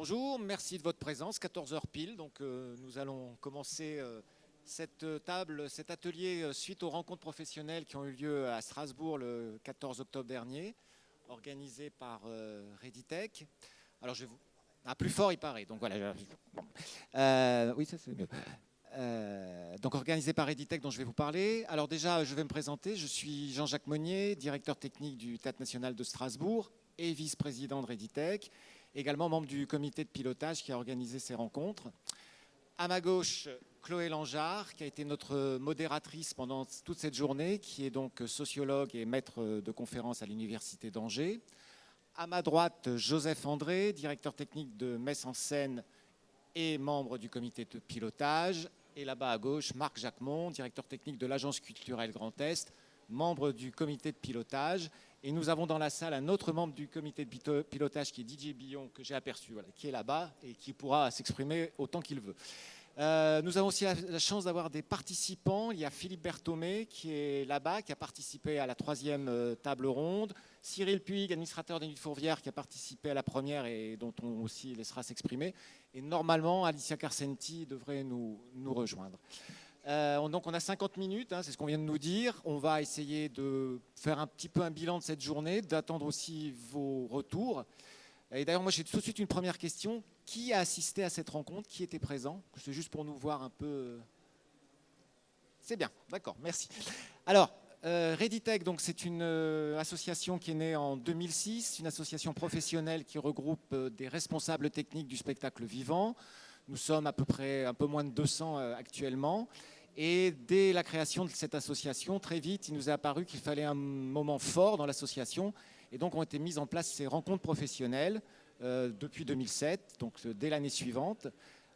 Bonjour, merci de votre présence, 14 heures pile. Donc, nous allons commencer cette table, cet atelier suite aux rencontres professionnelles qui ont eu lieu à Strasbourg le 14 octobre dernier, organisé par Reditech. Alors, je vais vous... Ah, plus fort, il paraît. Donc, voilà. Oui, ça c'est mieux. Donc organisé par Reditech dont je vais vous parler. Alors déjà, je vais me présenter. Je suis Jean-Jacques Monnier, directeur technique du Théâtre National de Strasbourg et vice-président de Reditech, également membre du comité de pilotage qui a organisé ces rencontres. À ma gauche, Chloé Langeard, qui a été notre modératrice pendant toute cette journée, qui est donc sociologue et maître de conférences à l'Université d'Angers. À ma droite, Joseph André, directeur technique de Metz en Scène et membre du comité de pilotage. Et là-bas à gauche, Marc Jacquemont, directeur technique de l'Agence culturelle Grand Est, membre du comité de pilotage. Et nous avons dans la salle un autre membre du comité de pilotage qui est Didier Billon, que j'ai aperçu, voilà, qui est là-bas et qui pourra s'exprimer autant qu'il veut. Nous avons aussi la chance d'avoir des participants. Il y a Philippe Berthomé qui est là-bas, qui a participé à la 3e table ronde. Cyril Puig, administrateur d'Émile Fourvière, qui a participé à la première et dont on aussi laissera s'exprimer. Et normalement, Alicia Carcenti devrait nous rejoindre. Donc on a 50 minutes, hein, c'est ce qu'on vient de nous dire. On va essayer de faire un petit peu un bilan de cette journée, d'attendre aussi vos retours. Et d'ailleurs, moi j'ai tout de suite une première question. Qui a assisté à cette rencontre? Qui était présent? C'est juste pour nous voir un peu... C'est bien, d'accord, merci. Alors, Reditech, donc c'est une association qui est née en 2006, une association professionnelle qui regroupe des responsables techniques du spectacle vivant. Nous sommes à peu près un peu moins de 200 actuellement. Et dès la création de cette association, très vite, il nous est apparu qu'il fallait un moment fort dans l'association. Et donc ont été mises en place ces rencontres professionnelles depuis 2007, donc dès l'année suivante.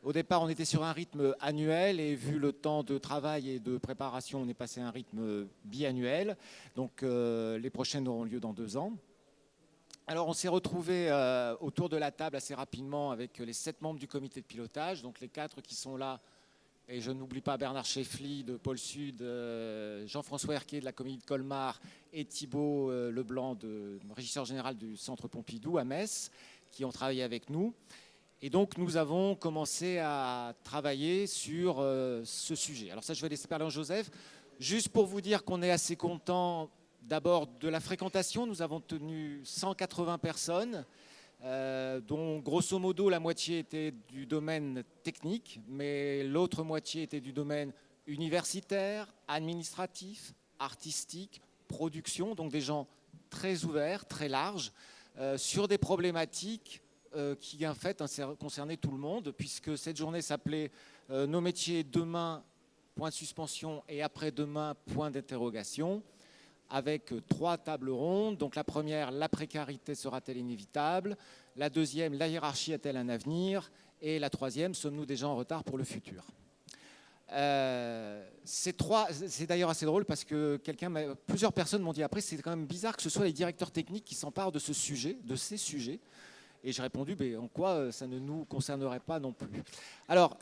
Au départ, on était sur un rythme annuel et vu le temps de travail et de préparation, on est passé à un rythme biannuel. Donc les prochaines auront lieu dans 2 ans. Alors on s'est retrouvés autour de la table assez rapidement avec les 7 membres du comité de pilotage, donc les 4 qui sont là. Et je n'oublie pas Bernard Scheffly de Pôle Sud, Jean-François Herquet de la Comédie de Colmar et Thibault Leblanc, régisseur général du Centre Pompidou à Metz, qui ont travaillé avec nous. Et donc nous avons commencé à travailler sur ce sujet. Alors ça, je vais laisser parler en Joseph. Juste pour vous dire qu'on est assez content d'abord de la fréquentation. Nous avons tenu 180 personnes. Dont grosso modo la moitié était du domaine technique, mais l'autre moitié était du domaine universitaire, administratif, artistique, production, donc des gens très ouverts, très larges, sur des problématiques qui en fait concernaient tout le monde, puisque cette journée s'appelait Nos métiers demain, point de suspension, et après-demain, point d'interrogation, avec 3 tables rondes. Donc la première, la précarité sera-t-elle inévitable? La deuxième, la hiérarchie a-t-elle un avenir? Et la troisième, sommes-nous déjà en retard pour le futur? C'est d'ailleurs assez drôle parce que plusieurs personnes m'ont dit après, c'est quand même bizarre que ce soit les directeurs techniques qui s'emparent de ce sujet, de ces sujets. Et j'ai répondu, mais en quoi ça ne nous concernerait pas non plus? Alors,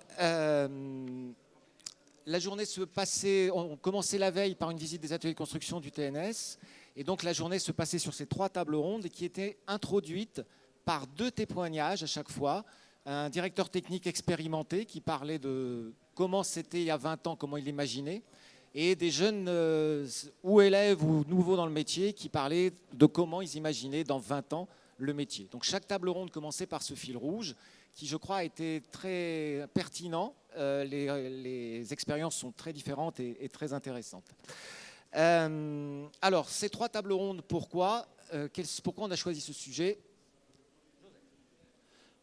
la journée se passait, on commençait la veille par une visite des ateliers de construction du TNS. Et donc la journée se passait sur ces 3 tables rondes qui étaient introduites par 2 témoignages à chaque fois. Un directeur technique expérimenté qui parlait de comment c'était il y a 20 ans, comment il l'imaginait. Et des jeunes ou élèves ou nouveaux dans le métier qui parlaient de comment ils imaginaient dans 20 ans le métier. Donc chaque table ronde commençait par ce fil rouge qui, je crois, a été très pertinent. Les expériences sont très différentes et très intéressantes. Alors, ces 3 tables rondes, pourquoi on a choisi ce sujet?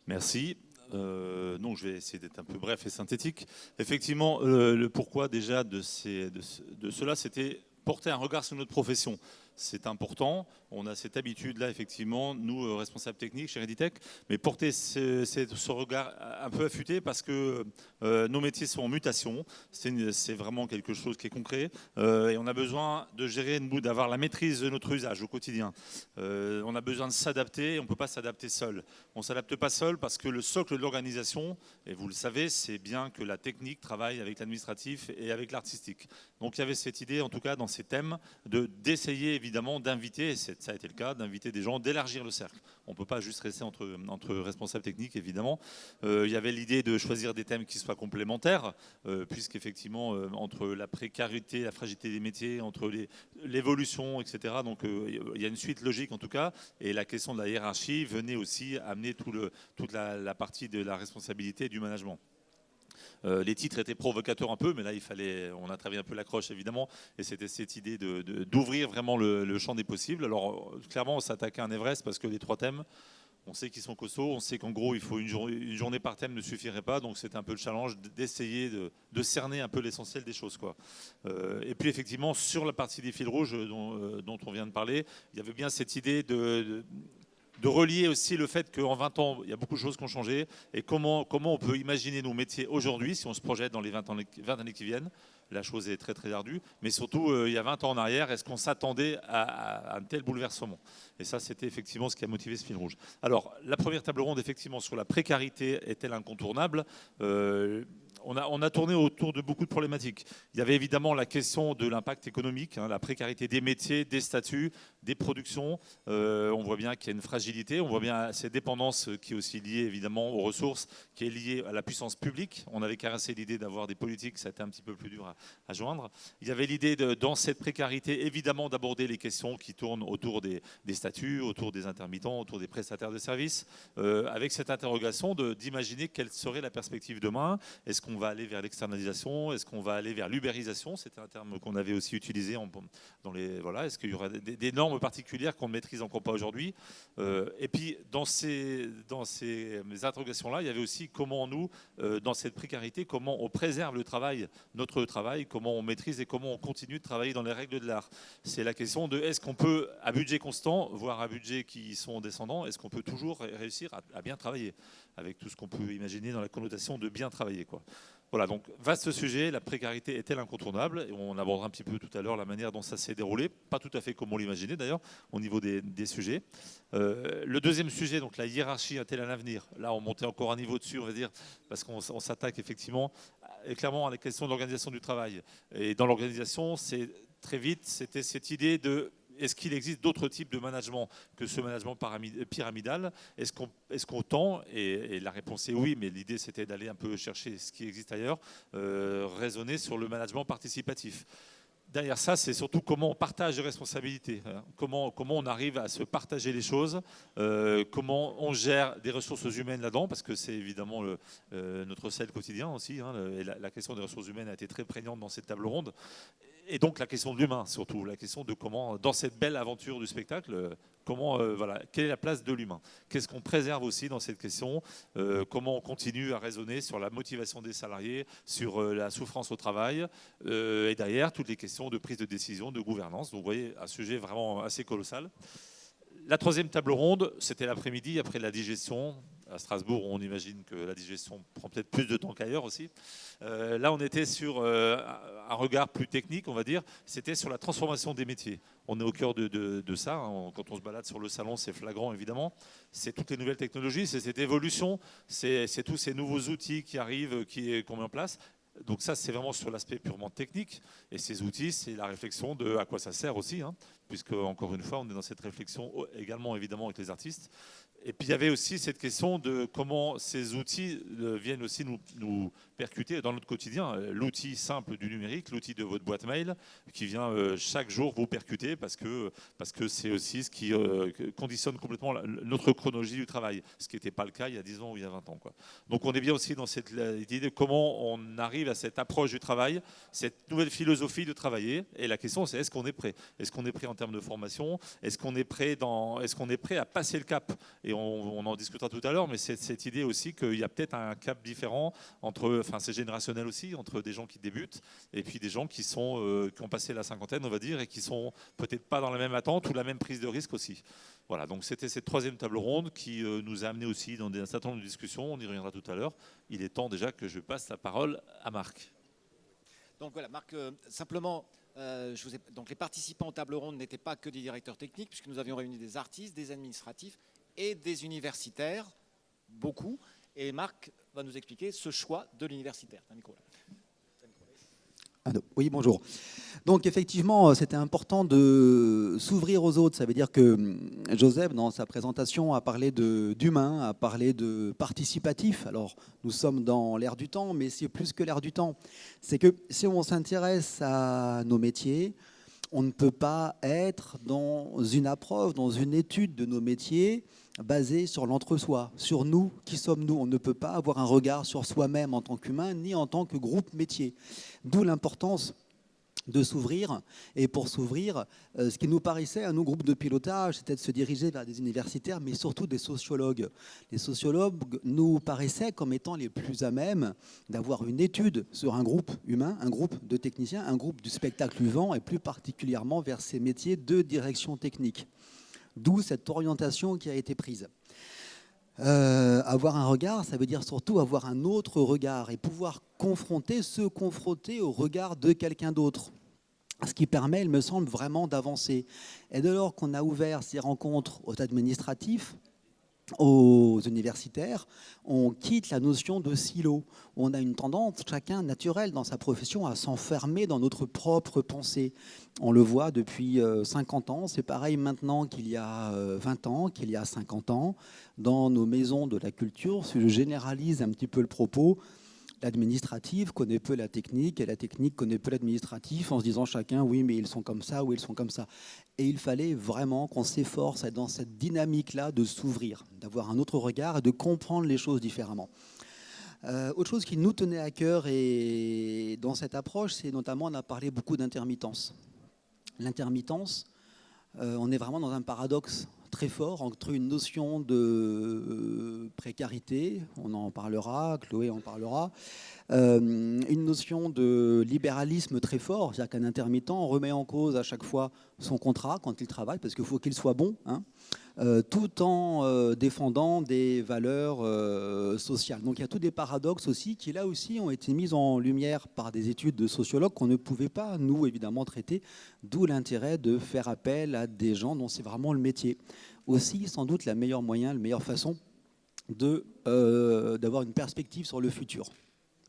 Merci. Donc, je vais essayer d'être un peu bref et synthétique. Effectivement, le pourquoi déjà de cela, c'était porter un regard sur notre profession. C'est important. On a cette habitude-là, effectivement, nous, responsables techniques chez Reditech, mais porter ce regard un peu affûté parce que nos métiers sont en mutation. C'est vraiment quelque chose qui est concret. Et on a besoin de gérer, d'avoir la maîtrise de notre usage au quotidien. On a besoin de s'adapter. On ne peut pas s'adapter seul. On ne s'adapte pas seul parce que le socle de l'organisation, et vous le savez, c'est bien que la technique travaille avec l'administratif et avec l'artistique. Donc il y avait cette idée, en tout cas, dans ces thèmes, d'essayer évidemment évidemment d'inviter, et ça a été le cas, d'inviter des gens, d'élargir le cercle. On ne peut pas juste rester entre responsables techniques, évidemment. Il y avait l'idée de choisir des thèmes qui soient complémentaires, puisqu'effectivement, entre la précarité, la fragilité des métiers, entre l'évolution, etc. Donc il y a une suite logique en tout cas, et la question de la hiérarchie venait aussi amener toute la partie de la responsabilité et du management. Les titres étaient provocateurs un peu, mais là on a travaillé un peu l'accroche évidemment, et c'était cette idée d'ouvrir vraiment le champ des possibles. Alors clairement on s'attaque à un Everest parce que les 3 thèmes, on sait qu'ils sont costauds, on sait qu'en gros il faut une journée par thème ne suffirait pas, donc c'était un peu le challenge d'essayer de cerner un peu l'essentiel des choses, quoi. Et puis effectivement sur la partie des fils rouges dont on vient de parler, il y avait bien cette idée de relier aussi le fait qu'en 20 ans, il y a beaucoup de choses qui ont changé, et comment on peut imaginer nos métiers aujourd'hui si on se projette dans les 20 années qui viennent. La chose est très très ardue, mais surtout il y a 20 ans en arrière, est-ce qu'on s'attendait à un tel bouleversement? Et ça, c'était effectivement ce qui a motivé ce fil rouge. Alors, la première table ronde, effectivement, sur la précarité est-elle incontournable? On a tourné autour de beaucoup de problématiques. Il y avait évidemment la question de l'impact économique, la précarité des métiers, des statuts, des productions. On voit bien qu'il y a une fragilité, on voit bien cette dépendance qui est aussi liée évidemment aux ressources, qui est liée à la puissance publique. On avait caressé l'idée d'avoir des politiques, ça a été un petit peu plus dur à joindre. Il y avait l'idée, dans cette précarité, évidemment, d'aborder les questions qui tournent autour des statuts, autour des intermittents, autour des prestataires de services, avec cette interrogation d'imaginer quelle serait la perspective demain. Est-ce qu'on va aller vers l'externalisation? Est-ce qu'on va aller vers l'ubérisation? C'était un terme qu'on avait aussi utilisé voilà. Est-ce qu'il y aura des normes particulières qu'on ne maîtrise encore pas aujourd'hui? Et puis, dans ces interrogations-là, il y avait aussi comment nous, dans cette précarité, comment on préserve le travail, notre travail, comment on maîtrise et comment on continue de travailler dans les règles de l'art. C'est la question de est-ce qu'on peut, à budget constant, voire à budget qui sont descendants, est-ce qu'on peut toujours réussir à bien travailler, avec tout ce qu'on peut imaginer dans la connotation de bien travailler, quoi. Voilà, donc vaste sujet, la précarité est-elle incontournable? Et on abordera un petit peu tout à l'heure la manière dont ça s'est déroulé, pas tout à fait comme on l'imaginait d'ailleurs, au niveau des sujets. Le deuxième sujet, donc la hiérarchie a-t-elle un avenir? Là, on montait encore un niveau dessus, on va dire, parce qu'on s'attaque effectivement clairement à la question de l'organisation du travail. Et dans l'organisation, très vite, c'était cette idée de est-ce qu'il existe d'autres types de management que ce management pyramidal? Est-ce qu'on tend, et la réponse est oui, mais l'idée c'était d'aller un peu chercher ce qui existe ailleurs, raisonner sur le management participatif. Derrière ça, c'est surtout comment on partage les responsabilités, comment on arrive à se partager les choses, comment on gère des ressources humaines là-dedans, parce que c'est évidemment notre sel quotidien aussi, et la question des ressources humaines a été très prégnante dans cette table ronde. Et donc la question de l'humain surtout, la question de comment, dans cette belle aventure du spectacle, quelle est la place de l'humain? Qu'est-ce qu'on préserve aussi dans cette question? Comment on continue à raisonner sur la motivation des salariés, sur la souffrance au travail, et derrière toutes les questions de prise de décision, de gouvernance. Donc vous voyez, un sujet vraiment assez colossal. La troisième table ronde, c'était l'après-midi, après la digestion. À Strasbourg, on imagine que la digestion prend peut-être plus de temps qu'ailleurs aussi. Là, on était sur un regard plus technique, on va dire. C'était sur la transformation des métiers. On est au cœur de ça. Quand on se balade sur le salon, c'est flagrant, évidemment. C'est toutes les nouvelles technologies, c'est cette évolution, c'est tous ces nouveaux outils qui arrivent, qu'on met en place. Donc ça, c'est vraiment sur l'aspect purement technique. Et ces outils, c'est la réflexion de à quoi ça sert aussi, puisque, encore une fois, on est dans cette réflexion également, évidemment, avec les artistes. Et puis il y avait aussi cette question de comment ces outils viennent aussi nous percuter dans notre quotidien. L'outil simple du numérique, l'outil de votre boîte mail, qui vient chaque jour vous percuter parce que c'est aussi ce qui conditionne complètement notre chronologie du travail, ce qui n'était pas le cas il y a 10 ans ou il y a 20 ans, quoi. Donc on est bien aussi dans cette idée de comment on arrive à cette approche du travail, cette nouvelle philosophie de travailler. Et la question c'est est-ce qu'on est prêt? Est-ce qu'on est prêt en termes de formation? Est-ce qu'on est prêt à passer le cap? Et on en discutera tout à l'heure, mais c'est cette idée aussi qu'il y a peut-être un cap différent c'est générationnel aussi, entre des gens qui débutent et puis des gens qui ont passé la cinquantaine, on va dire, et qui sont peut-être pas dans la même attente ou la même prise de risque aussi. Voilà, donc c'était cette troisième table ronde qui nous a amené aussi dans un certain nombre de discussions, on y reviendra tout à l'heure. Il est temps déjà que je passe la parole à Marc. Donc voilà, Marc, simplement, donc les participants aux tables rondes n'étaient pas que des directeurs techniques, puisque nous avions réuni des artistes, des administratifs et des universitaires, beaucoup. Et Marc va nous expliquer ce choix de l'universitaire. Un micro là. Oui, bonjour. Donc effectivement, c'était important de s'ouvrir aux autres. Ça veut dire que Joseph, dans sa présentation, a parlé d'humain, a parlé de participatif. Alors, nous sommes dans l'ère du temps, mais c'est plus que l'ère du temps. C'est que si on s'intéresse à nos métiers, on ne peut pas être dans une approche, dans une étude de nos métiers basée sur l'entre-soi, sur nous, qui sommes-nous. On ne peut pas avoir un regard sur soi-même en tant qu'humain, ni en tant que groupe métier. D'où l'importance de s'ouvrir. Et pour s'ouvrir, ce qui nous paraissait à nous, groupes de pilotage, c'était de se diriger vers des universitaires, mais surtout des sociologues. Les sociologues nous paraissaient comme étant les plus à même d'avoir une étude sur un groupe humain, un groupe de techniciens, un groupe du spectacle vivant, et plus particulièrement vers ces métiers de direction technique. D'où cette orientation qui a été prise. Avoir un regard, ça veut dire surtout avoir un autre regard et pouvoir se confronter au regard de quelqu'un d'autre. Ce qui permet, il me semble, vraiment d'avancer. Et dès lors qu'on a ouvert ces rencontres aux administratifs, aux universitaires, on quitte la notion de silo. On a une tendance, chacun naturel dans sa profession, à s'enfermer dans notre propre pensée. On le voit depuis 50 ans, c'est pareil maintenant qu'il y a 20 ans, qu'il y a 50 ans. Dans nos maisons de la culture, si je généralise un petit peu le propos, l'administratif connaît peu la technique et la technique connaît peu l'administratif en se disant chacun, oui, mais ils sont comme ça ou ils sont comme ça. Et il fallait vraiment qu'on s'efforce dans cette dynamique-là de s'ouvrir, d'avoir un autre regard et de comprendre les choses différemment. Autre chose qui nous tenait à cœur et dans cette approche, c'est notamment, on a parlé beaucoup d'intermittence. L'intermittence, on est vraiment dans un paradoxe très fort entre une notion de précarité, on en parlera, Chloé en parlera, une notion de libéralisme très fort, c'est-à-dire qu'un intermittent remet en cause à chaque fois son contrat quand il travaille, parce qu'il faut qu'il soit bon, hein, tout en défendant des valeurs sociales. Donc il y a tous des paradoxes aussi qui là aussi ont été mis en lumière par des études de sociologues qu'on ne pouvait pas, nous évidemment, traiter, d'où l'intérêt de faire appel à des gens dont c'est vraiment le métier. Aussi, sans doute, la meilleure façon d'avoir une perspective sur le futur.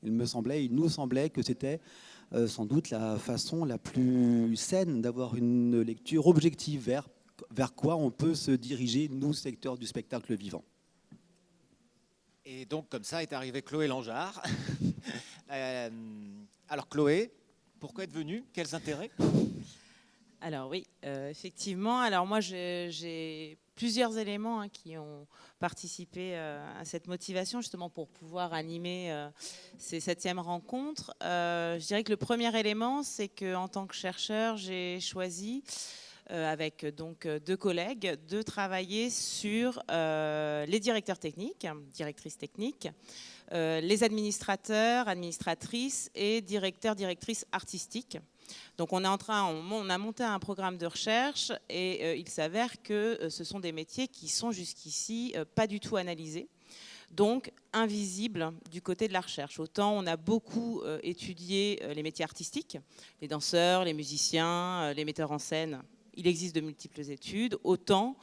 Il nous semblait que c'était sans doute la façon la plus saine d'avoir une lecture objective vers quoi on peut se diriger, nous, secteur du spectacle vivant. Et donc, comme ça, est arrivée Chloé Langeard. Alors, Chloé, pourquoi être venue? Quels intérêts? Alors oui, effectivement. Alors moi, j'ai plusieurs éléments qui ont participé à cette motivation, justement pour pouvoir animer ces 7e rencontres. Je dirais que le premier élément, c'est qu'en tant que chercheur, j'ai choisi, avec donc 2 collègues, de travailler sur les directeurs techniques, directrices techniques, les administrateurs, administratrices et directeurs, directrices artistiques. Donc on a monté un programme de recherche et il s'avère que ce sont des métiers qui sont jusqu'ici pas du tout analysés, donc invisibles du côté de la recherche. Autant on a beaucoup étudié les métiers artistiques, les danseurs, les musiciens, les metteurs en scène. Il existe de multiples études, autant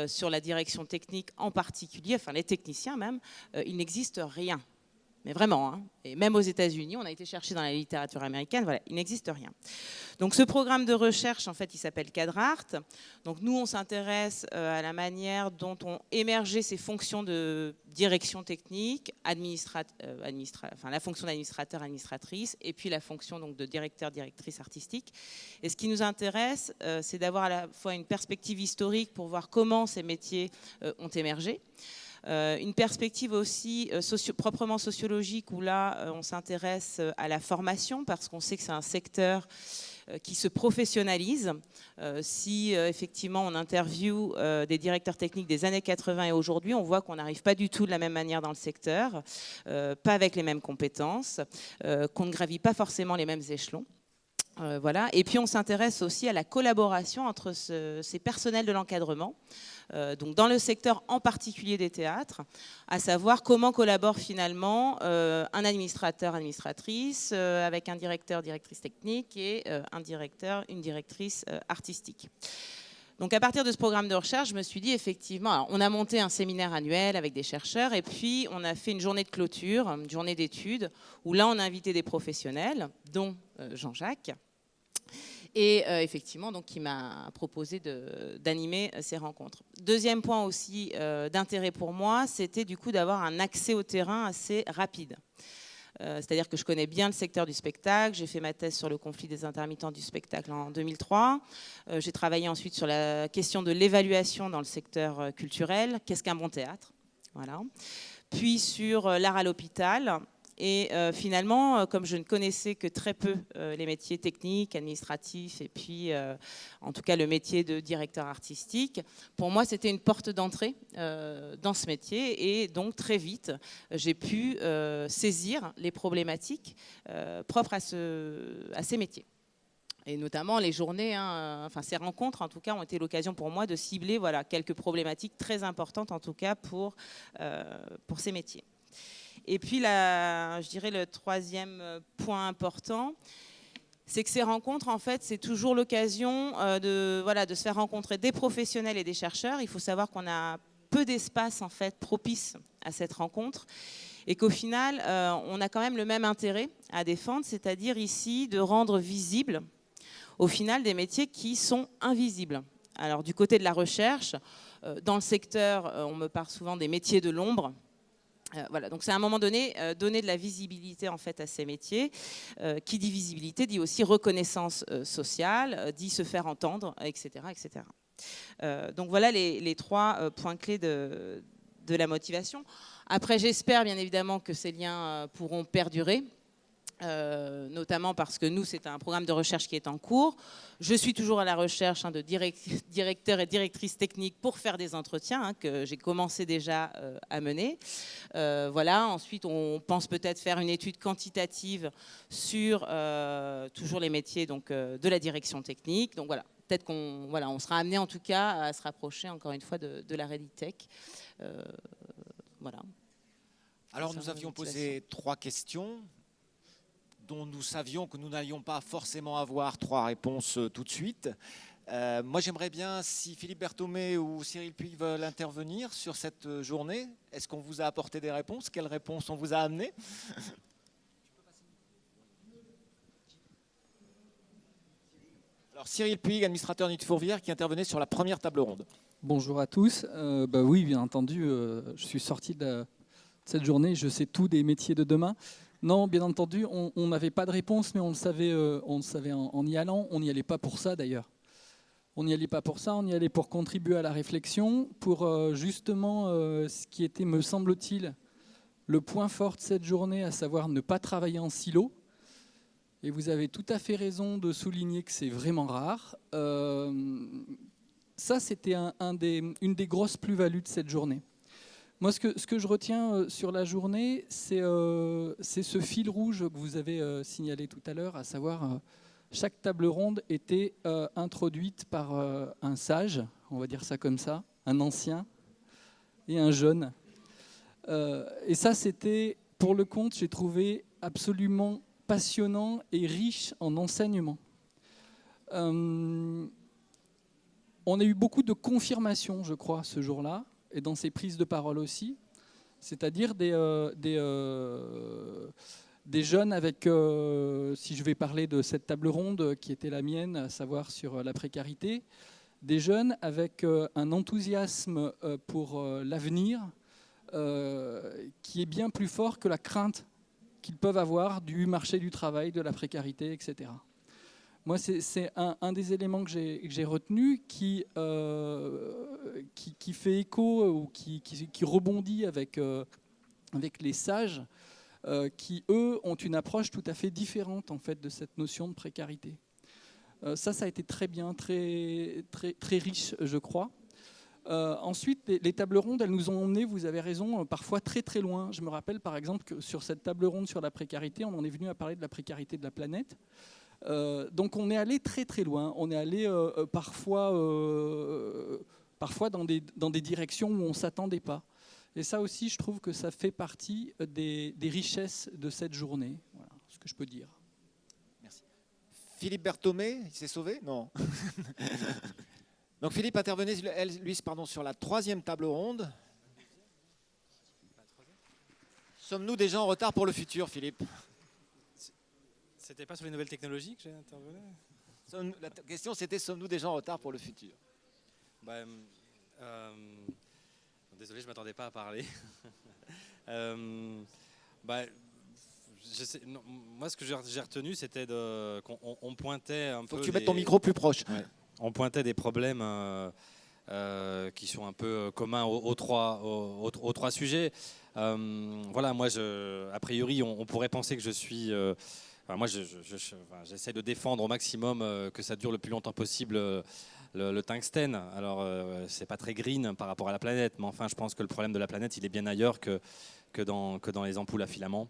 sur la direction technique en particulier, enfin les techniciens même, il n'existe rien. Mais vraiment, hein. Et même aux États-Unis, on a été chercher dans la littérature américaine, voilà, il n'existe rien. Donc ce programme de recherche, en fait, il s'appelle CadreArt. Donc nous, on s'intéresse à la manière dont ont émergé ces fonctions de direction technique, la fonction d'administrateur, administratrice, et puis la fonction donc, de directeur, directrice artistique. Et ce qui nous intéresse, c'est d'avoir à la fois une perspective historique pour voir comment ces métiers ont émergé. Une perspective aussi proprement sociologique où là on s'intéresse à la formation parce qu'on sait que c'est un secteur qui se professionnalise. Si effectivement on interviewe des directeurs techniques des années 80 et aujourd'hui, on voit qu'on n'arrive pas du tout de la même manière dans le secteur, pas avec les mêmes compétences, qu'on ne gravit pas forcément les mêmes échelons. Voilà. Et puis on s'intéresse aussi à la collaboration entre ces personnels de l'encadrement, donc dans le secteur en particulier des théâtres, à savoir comment collabore finalement un administrateur, administratrice, avec un directeur, directrice technique et un directeur, une directrice artistique. Donc à partir de ce programme de recherche, je me suis dit effectivement, alors, on a monté un séminaire annuel avec des chercheurs et puis on a fait une journée de clôture, une journée d'études, où là on a invité des professionnels, dont Jean-Jacques, et effectivement donc, qui m'a proposé d'animer ces rencontres. Deuxième point aussi d'intérêt pour moi, c'était du coup d'avoir un accès au terrain assez rapide. C'est-à-dire que je connais bien le secteur du spectacle. J'ai fait ma thèse sur le conflit des intermittents du spectacle en 2003. J'ai travaillé ensuite sur la question de l'évaluation dans le secteur culturel. Qu'est-ce qu'un bon théâtre? Voilà. Puis sur l'art à l'hôpital. Et finalement, comme je ne connaissais que très peu les métiers techniques, administratifs, et puis en tout cas le métier de directeur artistique, pour moi c'était une porte d'entrée dans ce métier. Et donc très vite, j'ai pu saisir les problématiques propres à ces métiers. Et notamment les journées, enfin ces rencontres en tout cas ont été l'occasion pour moi de cibler voilà, quelques problématiques très importantes en tout cas pour ces métiers. Et puis, je dirais le troisième point important, c'est que ces rencontres, en fait, c'est toujours l'occasion de se faire rencontrer des professionnels et des chercheurs. Il faut savoir qu'on a peu d'espace, en fait, propice à cette rencontre et qu'au final, on a quand même le même intérêt à défendre, c'est-à-dire ici de rendre visibles, au final, des métiers qui sont invisibles. Alors, du côté de la recherche, dans le secteur, on me parle souvent des métiers de l'ombre. Voilà, donc c'est à un moment donné donner de la visibilité en fait à ces métiers. Qui dit visibilité dit aussi reconnaissance sociale, dit se faire entendre, etc., etc. Donc voilà les trois points clés de la motivation. Après, j'espère bien évidemment que ces liens pourront perdurer. Notamment parce que nous, c'est un programme de recherche qui est en cours. Je suis toujours à la recherche de directeurs et directrices techniques pour faire des entretiens que j'ai commencé déjà à mener. Voilà. Ensuite, on pense peut-être faire une étude quantitative sur toujours les métiers donc, de la direction technique. Donc voilà, peut-être on sera amené en tout cas à se rapprocher encore une fois de la ReadyTech. Voilà. Alors nous avions posé 3 questions dont nous savions que nous n'allions pas forcément avoir 3 réponses tout de suite. Moi, j'aimerais bien, si Philippe Berthomé ou Cyril Puig veulent intervenir sur cette journée, est-ce qu'on vous a apporté des réponses? Quelles réponses on vous a amenées? Alors, Cyril Puig, administrateur Nuit Fourvière, qui intervenait sur la première table ronde. Bonjour à tous. Oui, bien entendu, je suis sorti de cette journée, je sais tout des métiers de demain. Non, bien entendu, on n'avait pas de réponse, mais on le savait en y allant. On n'y allait pas pour ça, d'ailleurs. On n'y allait pas pour ça, on y allait pour contribuer à la réflexion, pour justement ce qui était, me semble-t-il, le point fort de cette journée, à savoir ne pas travailler en silo. Et vous avez tout à fait raison de souligner que c'est vraiment rare. Ça, c'était une des grosses plus-values de cette journée. Moi, ce que je retiens sur la journée, c'est ce fil rouge que vous avez signalé tout à l'heure, à savoir chaque table ronde était introduite par un sage, on va dire ça comme ça, un ancien et un jeune. Et ça, c'était, pour le compte, j'ai trouvé absolument passionnant et riche en enseignements. On a eu beaucoup de confirmations, je crois, ce jour-là, et dans ces prises de parole aussi, c'est-à-dire des jeunes avec, si je vais parler de cette table ronde qui était la mienne, à savoir sur la précarité, des jeunes avec un enthousiasme pour l'avenir qui est bien plus fort que la crainte qu'ils peuvent avoir du marché du travail, de la précarité, etc. Moi, c'est un des éléments que j'ai retenu qui fait écho ou qui rebondit avec les sages qui, eux, ont une approche tout à fait différente en fait, de cette notion de précarité. Ça a été très bien, très, très, très riche, je crois. Ensuite, les tables rondes, elles nous ont emmenés, vous avez raison, parfois très très loin. Je me rappelle par exemple que sur cette table ronde sur la précarité, on en est venu à parler de la précarité de la planète. Donc on est allé très très loin, on est allé parfois dans des directions où on ne s'attendait pas. Et ça aussi, je trouve que ça fait partie des richesses de cette journée, voilà ce que je peux dire. Merci. Philippe Berthomé, il s'est sauvé? Non. Donc Philippe intervenait lui, pardon, sur la 3e table ronde. Sommes-nous déjà en retard pour le futur, Philippe? C'était pas sur les nouvelles technologies que j'ai intervenu? La question c'était sommes-nous déjà en retard pour le futur? Bah, désolé, je ne m'attendais pas à parler. Bah, non, moi, ce que j'ai retenu, c'était qu'on pointait un peu. Faut que tu mettes ton micro plus proche. Ouais. On pointait des problèmes qui sont un peu communs aux trois sujets. Voilà, moi, a priori, on pourrait penser que je suis. Moi, j'essaie de défendre au maximum que ça dure le plus longtemps possible le tungstène. Alors, c'est pas très green par rapport à la planète, mais enfin, je pense que le problème de la planète, il est bien ailleurs que dans les ampoules à filaments.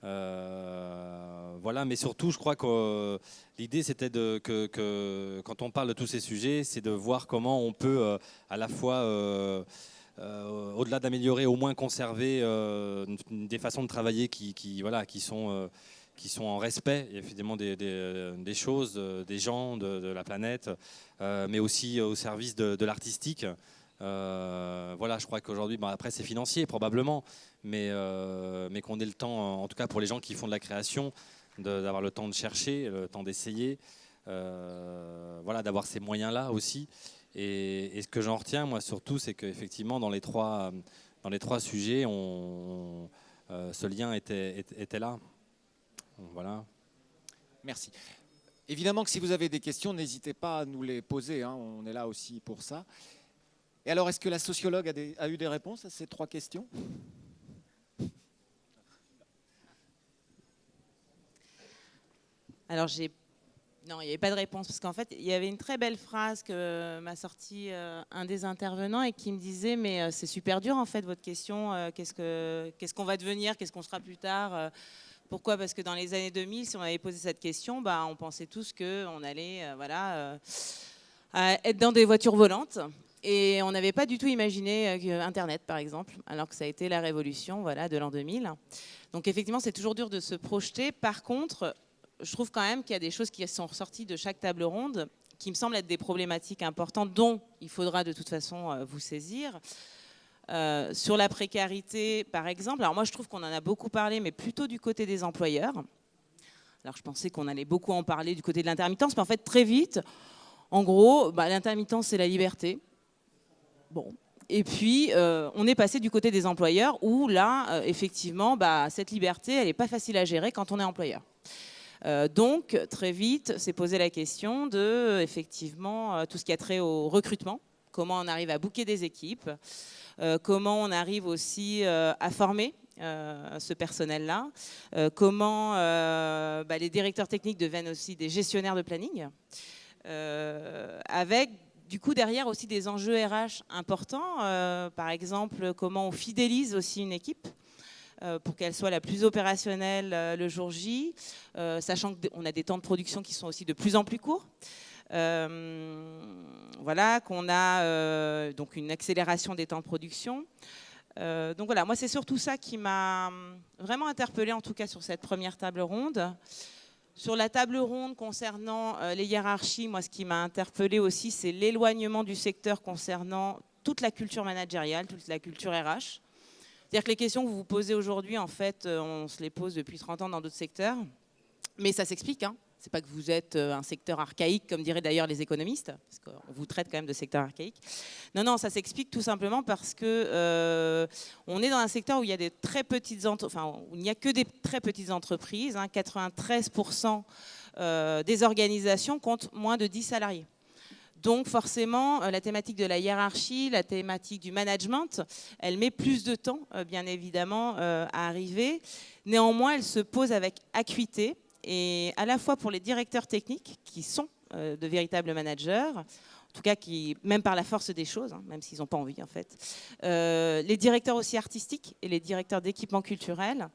Voilà, mais surtout, je crois que l'idée, c'était que quand on parle de tous ces sujets, c'est de voir comment on peut à la fois, au-delà d'améliorer, au moins conserver des façons de travailler qui sont en respect, évidemment, des choses, des gens, de la planète, mais aussi au service de l'artistique. Voilà, je crois qu'aujourd'hui, après c'est financier probablement, mais qu'on ait le temps, en tout cas pour les gens qui font de la création, d'avoir le temps de chercher, le temps d'essayer, voilà, d'avoir ces moyens-là aussi. Et ce que j'en retiens, moi surtout, c'est qu'effectivement dans les trois sujets, ce lien était là. Voilà. Merci. Évidemment que si vous avez des questions, n'hésitez pas à nous les poser, hein, on est là aussi pour ça. Et alors, est-ce que la sociologue a eu des réponses à ces 3 questions? Alors, non, il n'y avait pas de réponse, parce qu'en fait, il y avait une très belle phrase que m'a sorti un des intervenants et qui me disait « Mais c'est super dur, en fait, votre question. Qu'est-ce qu'on va devenir? Qu'est-ce qu'on sera plus tard ?» Pourquoi? Parce que dans les années 2000, si on avait posé cette question, on pensait tous qu'on allait être dans des voitures volantes. Et on n'avait pas du tout imaginé Internet, par exemple, alors que ça a été la révolution de l'an 2000. Donc effectivement, c'est toujours dur de se projeter. Par contre, je trouve quand même qu'il y a des choses qui sont ressorties de chaque table ronde qui me semblent être des problématiques importantes dont il faudra de toute façon vous saisir. Sur la précarité, par exemple, alors moi je trouve qu'on en a beaucoup parlé, mais plutôt du côté des employeurs. Alors je pensais qu'on allait beaucoup en parler du côté de l'intermittence, mais en fait très vite, en gros, l'intermittence c'est la liberté. Bon. Et puis on est passé du côté des employeurs où là, effectivement, cette liberté, elle n'est pas facile à gérer quand on est employeur. Donc très vite, s'est posé la question de, effectivement, tout ce qui a trait au recrutement, comment on arrive à booker des équipes. Comment on arrive aussi à former ce personnel-là, comment les directeurs techniques deviennent aussi des gestionnaires de planning, avec du coup derrière aussi des enjeux RH importants, par exemple comment on fidélise aussi une équipe pour qu'elle soit la plus opérationnelle le jour J, sachant qu'on a des temps de production qui sont aussi de plus en plus courts. Voilà, qu'on a donc une accélération des temps de production. Donc voilà, moi c'est surtout ça qui m'a vraiment interpellée, en tout cas sur cette première table ronde. Sur la table ronde concernant les hiérarchies, moi ce qui m'a interpellée aussi, c'est l'éloignement du secteur concernant toute la culture managériale, toute la culture RH. C'est-à-dire que les questions que vous vous posez aujourd'hui, en fait, on se les pose depuis 30 ans dans d'autres secteurs, mais ça s'explique, hein. C'est pas que vous êtes un secteur archaïque, comme diraient d'ailleurs les économistes, parce qu'on vous traite quand même de secteur archaïque. Non, ça s'explique tout simplement parce que on est dans un secteur où il y a des très petites où il n'y a que des très petites entreprises. 93% des organisations comptent moins de 10 salariés. Donc forcément, la thématique de la hiérarchie, la thématique du management, elle met plus de temps, bien évidemment, à arriver. Néanmoins, elle se pose avec acuité. Et à la fois pour les directeurs techniques, qui sont de véritables managers, en tout cas qui, même par la force des choses, même s'ils n'ont pas envie en fait, les directeurs aussi artistiques et les directeurs d'équipements culturels,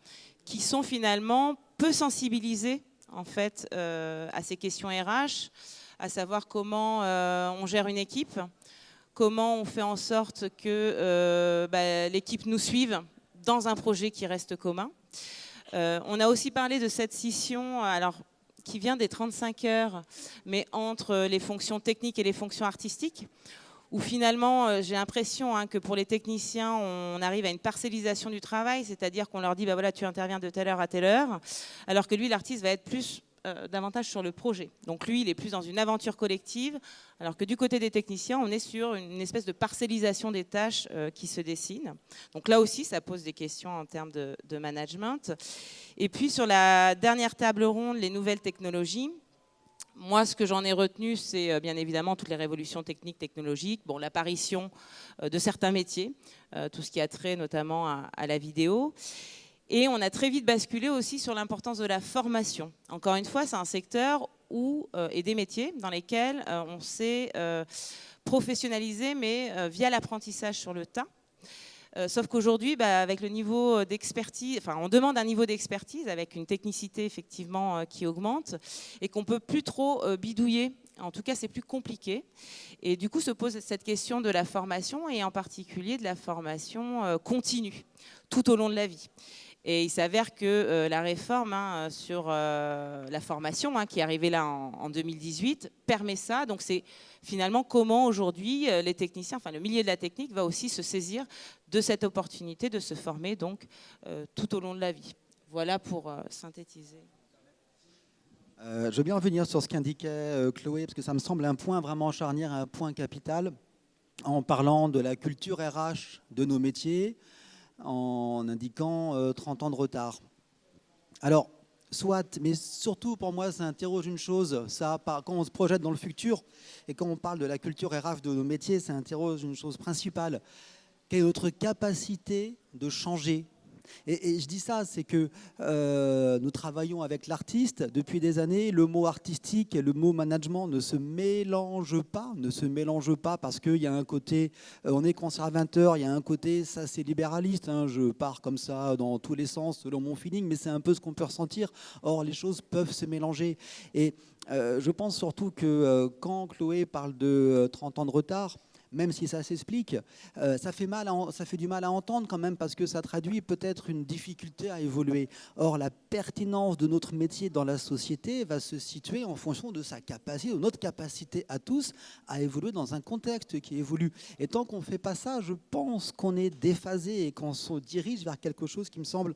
qui sont finalement peu sensibilisés en fait à ces questions RH, à savoir comment on gère une équipe, comment on fait en sorte que l'équipe nous suive dans un projet qui reste commun. On a aussi parlé de cette scission. Alors, qui vient des 35 heures, mais entre les fonctions techniques et les fonctions artistiques, où finalement, j'ai l'impression que pour les techniciens, on arrive à une parcellisation du travail, c'est-à-dire qu'on leur dit, bah voilà, tu interviens de telle heure à telle heure, alors que lui, l'artiste, va être plus davantage sur le projet. Donc lui, il est plus dans une aventure collective, alors que du côté des techniciens, on est sur une espèce de parcellisation des tâches qui se dessine. Donc là aussi, ça pose des questions en termes de management. Et puis sur la dernière table ronde, les nouvelles technologies, moi, ce que j'en ai retenu, c'est bien évidemment toutes les révolutions techniques, technologiques, bon, l'apparition de certains métiers, tout ce qui a trait notamment à la vidéo. Et on a très vite basculé aussi sur l'importance de la formation. Encore une fois, c'est un secteur et des métiers dans lesquels on s'est professionnalisé, mais via l'apprentissage sur le tas. Sauf qu'aujourd'hui, avec le niveau d'expertise, enfin, on demande un niveau d'expertise avec une technicité effectivement qui augmente et qu'on ne peut plus trop bidouiller. En tout cas, c'est plus compliqué. Et du coup, se pose cette question de la formation et en particulier de la formation continue tout au long de la vie. Et il s'avère que la réforme sur la formation qui est arrivée là en 2018 permet ça. Donc c'est finalement comment aujourd'hui les techniciens, enfin le milieu de la technique va aussi se saisir de cette opportunité de se former donc tout au long de la vie. Voilà pour synthétiser. Je veux bien revenir sur ce qu'indiquait Chloé, parce que ça me semble un point vraiment charnière, un point capital, en parlant de la culture RH de nos métiers, en indiquant 30 ans de retard. Alors, soit, mais surtout pour moi, ça interroge une chose, quand on se projette dans le futur et quand on parle de la culture RH de nos métiers, ça interroge une chose principale. Quelle est notre capacité de changer ? Et je dis ça, c'est que nous travaillons avec l'artiste depuis des années. Le mot artistique et le mot management ne se mélangent pas parce qu'il y a un côté, on est conservateur, il y a un côté, ça c'est libéraliste. Je pars comme ça dans tous les sens selon mon feeling, mais c'est un peu ce qu'on peut ressentir. Or, les choses peuvent se mélanger. Et je pense surtout que quand Chloé parle de 30 ans de retard, même si ça s'explique, ça fait du mal à entendre quand même parce que ça traduit peut-être une difficulté à évoluer. Or, la pertinence de notre métier dans la société va se situer en fonction de sa capacité, de notre capacité à tous à évoluer dans un contexte qui évolue. Et tant qu'on ne fait pas ça, je pense qu'on est déphasé et qu'on se dirige vers quelque chose qui me semble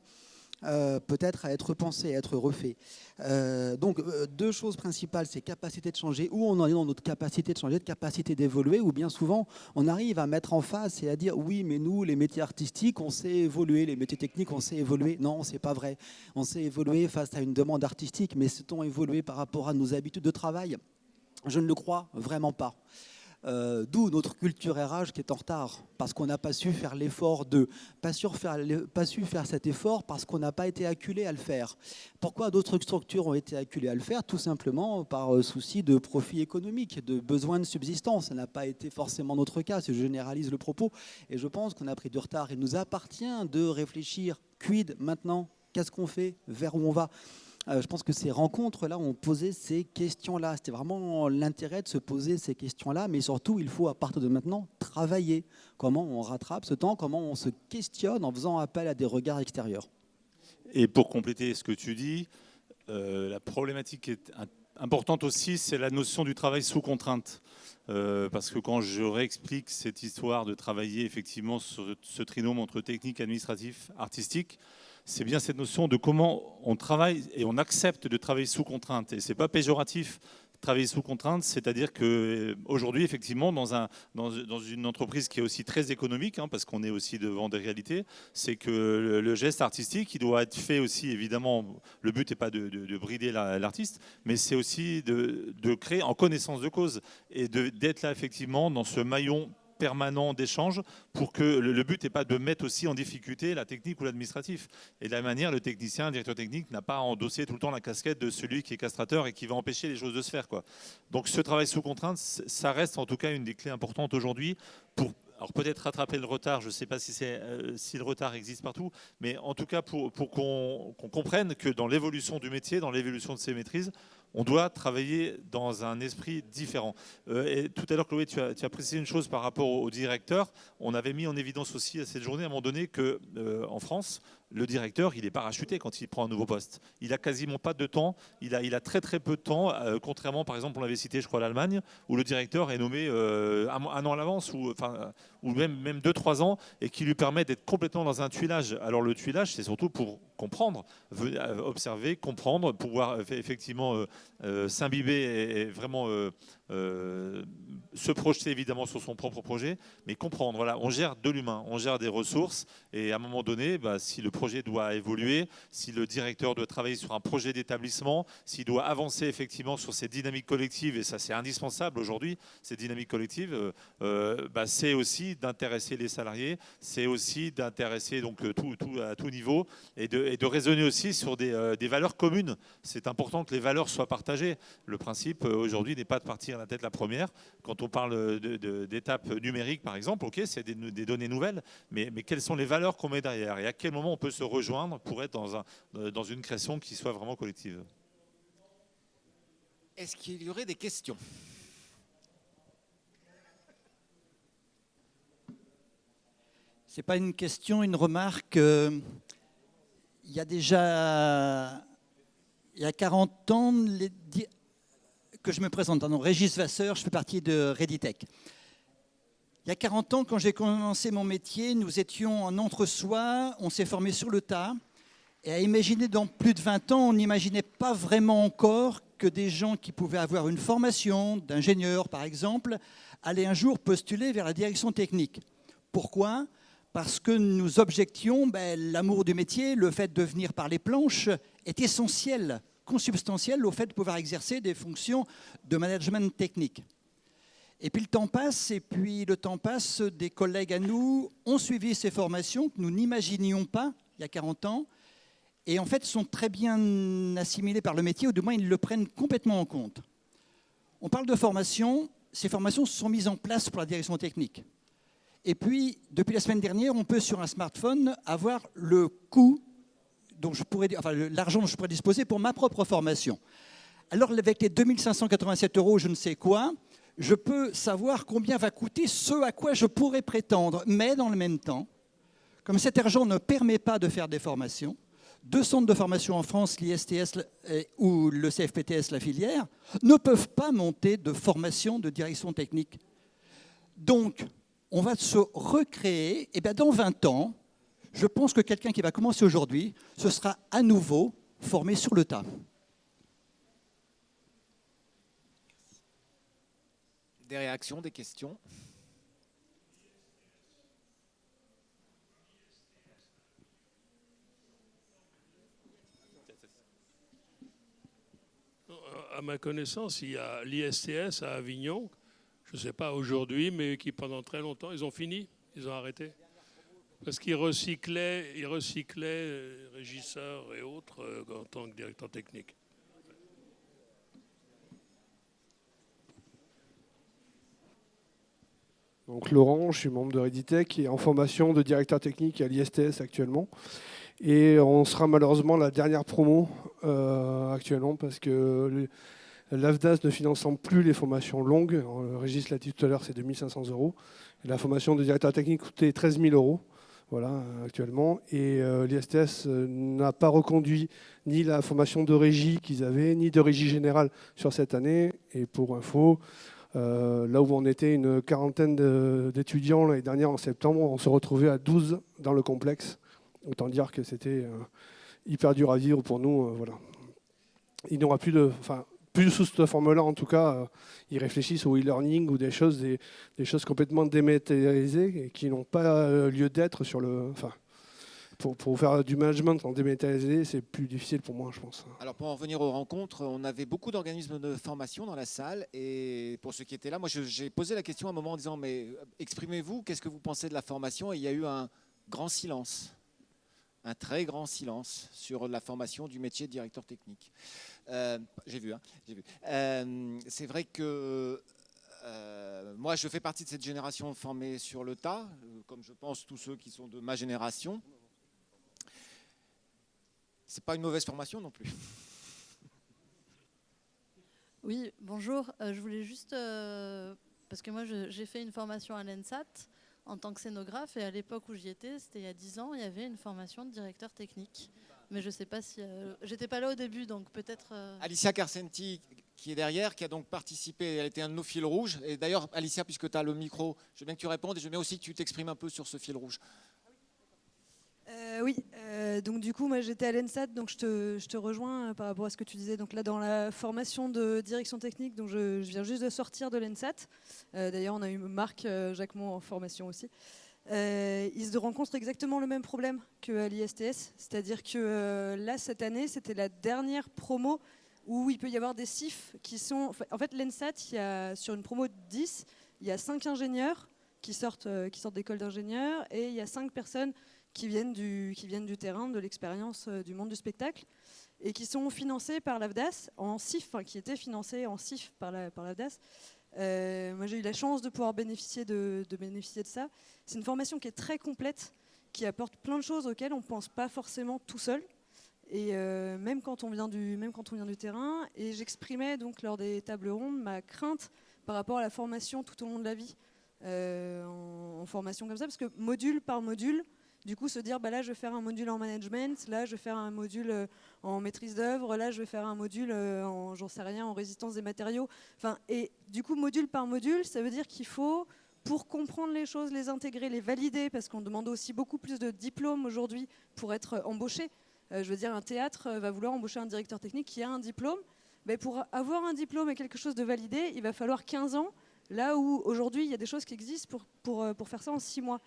peut-être à être pensé, à être refait. Donc, deux choses principales, c'est capacité de changer, où on en est dans notre capacité de changer, de capacité d'évoluer, ou bien souvent, on arrive à mettre en face et à dire, oui, mais nous, les métiers artistiques, on sait évoluer, les métiers techniques, on sait évoluer. Non, c'est pas vrai. On sait évoluer face à une demande artistique, mais sait-on évoluer par rapport à nos habitudes de travail ? Je ne le crois vraiment pas. D'où notre culture RH qui est en retard, parce qu'on n'a pas su faire l'effort pas su faire cet effort parce qu'on n'a pas été acculé à le faire. Pourquoi d'autres structures ont été acculées à le faire ? Tout simplement par souci de profit économique, de besoin de subsistance. Ça n'a pas été forcément notre cas, si je généralise le propos. Et je pense qu'on a pris du retard. Il nous appartient de réfléchir, quid maintenant ? Qu'est-ce qu'on fait ? Vers où on va ? Je pense que ces rencontres-là ont posé ces questions-là. C'était vraiment l'intérêt de se poser ces questions-là, mais surtout, il faut à partir de maintenant travailler. Comment on rattrape ce temps, comment on se questionne en faisant appel à des regards extérieurs. Et pour compléter ce que tu dis, la problématique qui est importante aussi, c'est la notion du travail sous contrainte. Parce que quand je réexplique cette histoire de travailler effectivement sur ce trinôme entre technique, administratif, artistique, c'est bien cette notion de comment on travaille et on accepte de travailler sous contrainte. Et ce n'est pas péjoratif, travailler sous contrainte, c'est-à-dire qu'aujourd'hui, effectivement, dans une entreprise qui est aussi très économique, parce qu'on est aussi devant des réalités, c'est que le geste artistique, il doit être fait aussi, évidemment, le but n'est pas de brider l'artiste, mais c'est aussi de créer en connaissance de cause et d'être là, effectivement, dans ce maillon permanent d'échange pour que le but n'est pas de mettre aussi en difficulté la technique ou l'administratif. Et de la manière, le technicien, le directeur technique n'a pas à endosser tout le temps la casquette de celui qui est castrateur et qui va empêcher les choses de se faire, quoi. Donc ce travail sous contrainte, ça reste en tout cas une des clés importantes aujourd'hui pour peut-être rattraper le retard. Je ne sais pas si le retard existe partout, mais en tout cas pour qu'on comprenne que dans l'évolution du métier, dans l'évolution de ses maîtrises, On doit travailler dans un esprit différent. Et tout à l'heure, Chloé, tu as précisé une chose par rapport au directeur. On avait mis en évidence aussi à cette journée, à un moment donné, qu'en France, le directeur, il est parachuté quand il prend un nouveau poste. Il a quasiment pas de temps. Il a très très peu de temps, contrairement, par exemple, on l'avait cité, je crois, l'Allemagne, où le directeur est nommé un an à l'avance, ou même 2-3 ans, et qui lui permet d'être complètement dans un tuilage. Alors le tuilage, c'est surtout pour comprendre, observer, comprendre, pouvoir effectivement s'imbiber et vraiment se projeter évidemment sur son propre projet, mais comprendre. Voilà, on gère de l'humain, on gère des ressources, et à un moment donné, si le projet doit évoluer, si le directeur doit travailler sur un projet d'établissement, s'il doit avancer effectivement sur ces dynamiques collectives, et ça c'est indispensable aujourd'hui, ces dynamiques collectives, c'est aussi d'intéresser les salariés, c'est aussi d'intéresser donc à tout niveau, et de raisonner aussi sur des valeurs communes. C'est important que les valeurs soient partagées. Le principe aujourd'hui n'est pas de partir la tête la première. Quand on parle d'étapes numériques, par exemple, ok, c'est des données nouvelles, mais quelles sont les valeurs qu'on met derrière et à quel moment on peut se rejoindre pour être dans une création qui soit vraiment collective. Est-ce qu'il y aurait des questions ? Ce n'est pas une question, une remarque. Il y a déjà 40 ans que je me présente. Pardon, Régis Vasseur, je fais partie de Reditech. Il y a 40 ans, quand j'ai commencé mon métier, nous étions en entre-soi, on s'est formé sur le tas. Et à imaginer dans plus de 20 ans, on n'imaginait pas vraiment encore que des gens qui pouvaient avoir une formation d'ingénieur, par exemple, allaient un jour postuler vers la direction technique. Pourquoi ? Parce que nous objections, l'amour du métier, le fait de venir par les planches est essentiel, consubstantiel au fait de pouvoir exercer des fonctions de management technique. Et puis le temps passe, des collègues à nous ont suivi ces formations que nous n'imaginions pas il y a 40 ans, et en fait sont très bien assimilés par le métier, ou du moins ils le prennent complètement en compte. On parle de formation, ces formations se sont mises en place pour la direction technique. Et puis, depuis la semaine dernière, on peut sur un smartphone avoir le coût, l'argent dont je pourrais disposer pour ma propre formation. Alors avec les 2587 €, je ne sais quoi, je peux savoir combien va coûter ce à quoi je pourrais prétendre. Mais dans le même temps, comme cet argent ne permet pas de faire des formations, 2 centres de formation en France, l'ISTS ou le CFPTS, la filière, ne peuvent pas monter de formation de direction technique. Donc, on va se recréer, et bien dans 20 ans, je pense que quelqu'un qui va commencer aujourd'hui, ce sera à nouveau formé sur le tas. Des réactions, des questions ? À ma connaissance, il y a l'ISTS à Avignon, je ne sais pas aujourd'hui, mais qui pendant très longtemps, ils ont fini, ils ont arrêté. Parce qu'ils recyclaient régisseurs et autres en tant que directeur technique. Donc Laurent, je suis membre de Reditech et en formation de directeur technique à l'ISTS actuellement. Et on sera malheureusement la dernière promo actuellement parce que l'AFDAS ne finançant plus les formations longues, Régis l'a dit tout à l'heure, c'est 2500 €. Et la formation de directeur technique coûtait 13 000 €, voilà, actuellement. Et l'ISTS n'a pas reconduit ni la formation de régie qu'ils avaient, ni de régie générale sur cette année. Et pour info, là où on était une quarantaine d'étudiants l'année dernière en septembre, on se retrouvait à 12 dans le complexe. Autant dire que c'était hyper dur à vivre pour nous. Voilà. Il n'y aura plus sous cette forme-là, en tout cas, ils réfléchissent au e-learning ou des choses complètement dématérialisées et qui n'ont pas lieu d'être sur le. Enfin, pour faire du management en dématérialisé, c'est plus difficile pour moi, je pense. Alors pour en revenir aux rencontres, on avait beaucoup d'organismes de formation dans la salle et pour ceux qui étaient là, moi j'ai posé la question à un moment en disant mais exprimez-vous, qu'est-ce que vous pensez de la formation ? Et il y a eu un grand silence. Un très grand silence sur la formation du métier de directeur technique. J'ai vu. C'est vrai que moi, je fais partie de cette génération formée sur le tas, comme je pense tous ceux qui sont de ma génération. C'est pas une mauvaise formation non plus. Oui, bonjour. Je voulais juste, parce que moi j'ai fait une formation à l'ENSAT en tant que scénographe, et à l'époque où j'y étais, c'était il y a 10 ans, il y avait une formation de directeur technique. Mais je ne sais pas si... j'étais pas là au début, donc peut-être... Alicia Carcenti, qui est derrière, qui a donc participé, elle était un de nos fils rouges. Et d'ailleurs, Alicia, puisque tu as le micro, je veux bien que tu répondes et je veux bien aussi que tu t'exprimes un peu sur ce fil rouge. Oui, donc du coup, moi j'étais à l'ENSAT, donc je te rejoins par rapport à ce que tu disais. Donc là, dans la formation de direction technique, donc je viens juste de sortir de l'ENSAT. D'ailleurs, on a eu Marc Jacquemont en formation aussi. Ils se rencontrent exactement le même problème qu'à l'ISTS, c'est-à-dire que là, cette année, c'était la dernière promo où il peut y avoir des CIF qui sont... En fait, l'ENSAT, sur une promo de 10, il y a 5 ingénieurs qui sortent d'école d'ingénieurs, et il y a 5 personnes qui viennent du terrain, de l'expérience du monde du spectacle, et qui sont financés par l'AFDAS en CIF, qui étaient financés en CIF par l'AFDAS. Moi, j'ai eu la chance de pouvoir bénéficier de ça. C'est une formation qui est très complète, qui apporte plein de choses auxquelles on ne pense pas forcément tout seul, et même quand on vient du terrain. Et j'exprimais donc lors des tables rondes ma crainte par rapport à la formation tout au long de la vie, en formation comme ça, parce que module par module, du coup, se dire, là, je vais faire un module en management, là, je vais faire un module en maîtrise d'œuvre, là, je vais faire un module en, j'en sais rien, en résistance des matériaux. Et du coup, module par module, ça veut dire qu'il faut, pour comprendre les choses, les intégrer, les valider, parce qu'on demande aussi beaucoup plus de diplômes aujourd'hui pour être embauché. Je veux dire, un théâtre va vouloir embaucher un directeur technique qui a un diplôme. Mais pour avoir un diplôme et quelque chose de validé, il va falloir 15 ans, là où aujourd'hui, il y a des choses qui existent pour faire ça en 6 mois.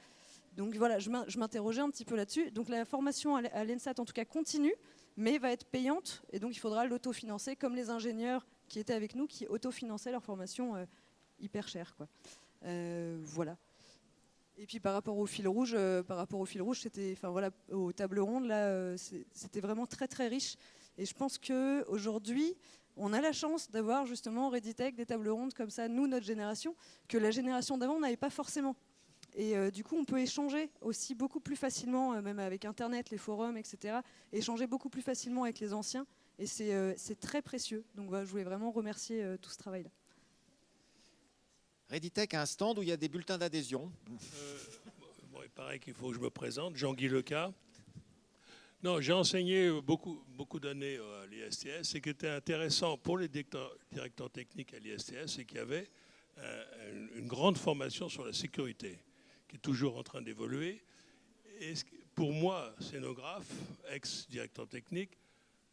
Donc voilà, je m'interrogeais un petit peu là-dessus. Donc la formation à l'ENSAT, en tout cas, continue, mais va être payante. Et donc il faudra l'autofinancer, comme les ingénieurs qui étaient avec nous, qui autofinançaient leur formation hyper chère, quoi. Voilà. Et puis par rapport au fil rouge, c'était, aux tables rondes, là, c'était vraiment très très riche. Et je pense qu'aujourd'hui, on a la chance d'avoir justement au Readytech des tables rondes comme ça, nous, notre génération, que la génération d'avant n'avait pas forcément. Et du coup, on peut échanger aussi beaucoup plus facilement, même avec Internet, les forums, etc. Échanger beaucoup plus facilement avec les anciens. Et c'est très précieux. Donc voilà, je voulais vraiment remercier tout ce travail-là. Readytech a un stand où il y a des bulletins d'adhésion. Il paraît qu'il faut que je me présente. Jean-Guy Leca. Non, j'ai enseigné beaucoup d'années à l'ISTS. Ce qui était intéressant pour les directeurs techniques à l'ISTS, c'est qu'il y avait une grande formation sur la sécurité, qui est toujours en train d'évoluer. Et pour moi, scénographe, ex-directeur technique,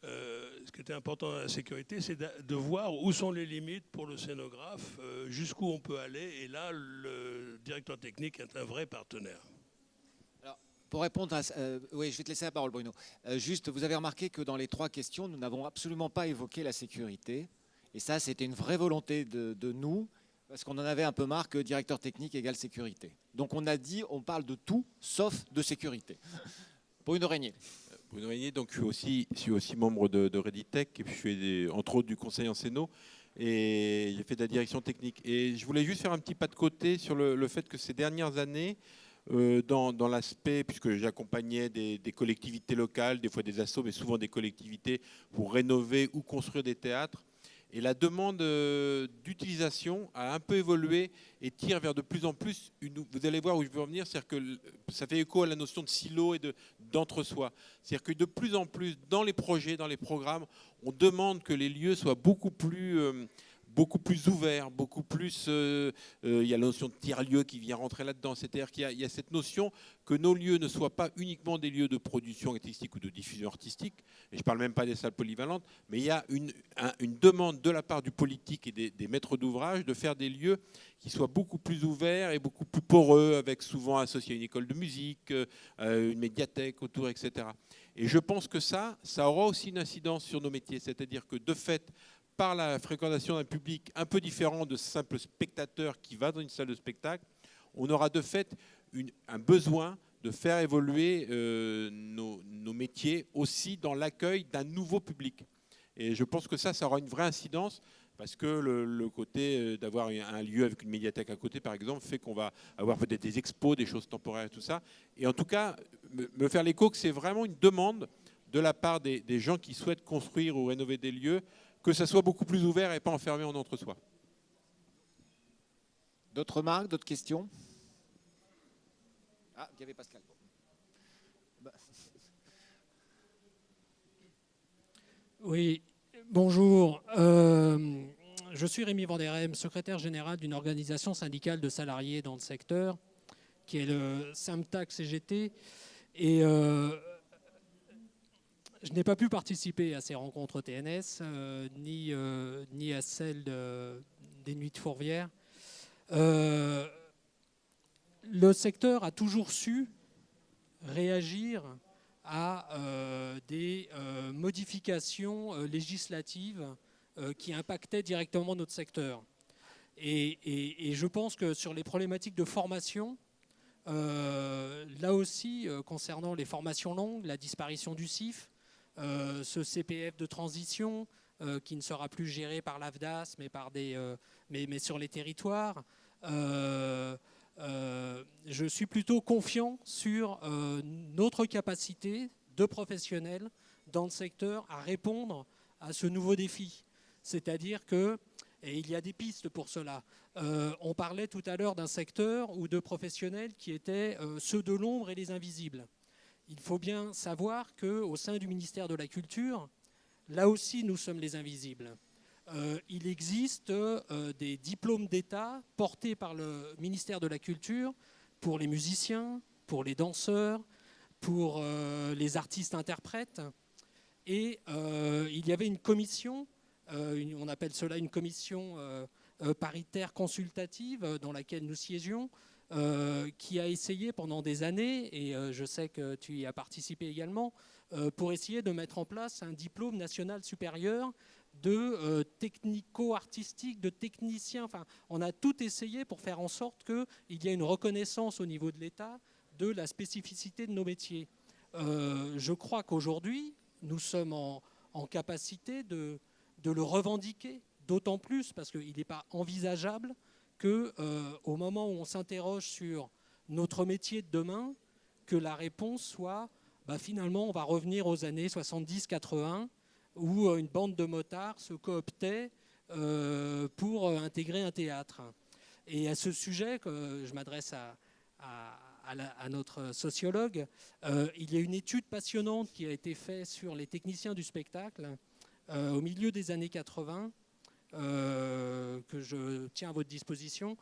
ce qui était important dans la sécurité, c'est de voir où sont les limites pour le scénographe, jusqu'où on peut aller. Et là, le directeur technique est un vrai partenaire. Alors, pour répondre à... oui, je vais te laisser la parole, Bruno. Juste, vous avez remarqué que dans les 3 questions, nous n'avons absolument pas évoqué la sécurité. Et ça, c'était une vraie volonté de nous, parce qu'on en avait un peu marre que directeur technique égale sécurité. Donc on a dit, on parle de tout sauf de sécurité. Bruno Régnier. Bruno Régnier, donc je suis aussi membre de Readytech, et puis je suis entre autres du conseil en Céno, et j'ai fait de la direction technique. Et je voulais juste faire un petit pas de côté sur le fait que ces dernières années, dans l'aspect, puisque j'accompagnais des collectivités locales, des fois des assos, mais souvent des collectivités, pour rénover ou construire des théâtres, et la demande d'utilisation a un peu évolué et tire vers de plus en plus, vous allez voir où je veux en venir, c'est-à-dire que ça fait écho à la notion de silo et d'entre-soi. C'est-à-dire que de plus en plus, dans les projets, dans les programmes, on demande que les lieux soient beaucoup plus ouverts, beaucoup plus... il y a la notion de tiers-lieu qui vient rentrer là-dedans. C'est-à-dire qu'il y a cette notion que nos lieux ne soient pas uniquement des lieux de production artistique ou de diffusion artistique, et je ne parle même pas des salles polyvalentes, mais il y a une demande de la part du politique et des maîtres d'ouvrage de faire des lieux qui soient beaucoup plus ouverts et beaucoup plus poreux, avec souvent associé à une école de musique, une médiathèque autour, etc. Et je pense que ça aura aussi une incidence sur nos métiers, c'est-à-dire que de fait, par la fréquentation d'un public un peu différent de simple spectateur qui va dans une salle de spectacle, on aura de fait un besoin de faire évoluer nos métiers aussi dans l'accueil d'un nouveau public. Et je pense que ça aura une vraie incidence, parce que le côté d'avoir un lieu avec une médiathèque à côté, par exemple, fait qu'on va avoir peut-être des expos, des choses temporaires et tout ça. Et en tout cas, me faire l'écho que c'est vraiment une demande de la part des gens qui souhaitent construire ou rénover des lieux, que ça soit beaucoup plus ouvert et pas enfermé en entre-soi. D'autres remarques, d'autres questions? Ah, il y avait Pascal. Bah. Oui, bonjour. Je suis Rémi Vanderhem, secrétaire général d'une organisation syndicale de salariés dans le secteur, qui est le SAMTAC CGT. Et je n'ai pas pu participer à ces rencontres TNS, ni à celles des Nuits de Fourvière. Le secteur a toujours su réagir à des modifications législatives qui impactaient directement notre secteur. Et je pense que sur les problématiques de formation, là aussi, concernant les formations longues, la disparition du CIF, ce CPF de transition qui ne sera plus géré par l'AFDAS mais sur les territoires, je suis plutôt confiant sur notre capacité de professionnels dans le secteur à répondre à ce nouveau défi. C'est-à-dire que, et il y a des pistes pour cela, on parlait tout à l'heure d'un secteur ou de professionnels qui étaient ceux de l'ombre et les invisibles. Il faut bien savoir qu'au sein du ministère de la Culture, là aussi nous sommes les invisibles. Il existe des diplômes d'État portés par le ministère de la Culture pour les musiciens, pour les danseurs, pour les artistes-interprètes. Et il y avait une commission, on appelle cela une commission paritaire consultative dans laquelle nous siégions, qui a essayé pendant des années, et je sais que tu y as participé également, pour essayer de mettre en place un diplôme national supérieur de technico-artistique, de technicien. Enfin, on a tout essayé pour faire en sorte qu'il y ait une reconnaissance au niveau de l'État de la spécificité de nos métiers. Je crois qu'aujourd'hui, nous sommes en capacité de le revendiquer, d'autant plus parce qu'il n'est pas envisageable qu'au moment où on s'interroge sur notre métier de demain, que la réponse soit finalement on va revenir aux années 70-80 où une bande de motards se cooptait pour intégrer un théâtre. Et à ce sujet, que je m'adresse à notre sociologue, il y a une étude passionnante qui a été faite sur les techniciens du spectacle au milieu des années 80, que je tiens à votre disposition,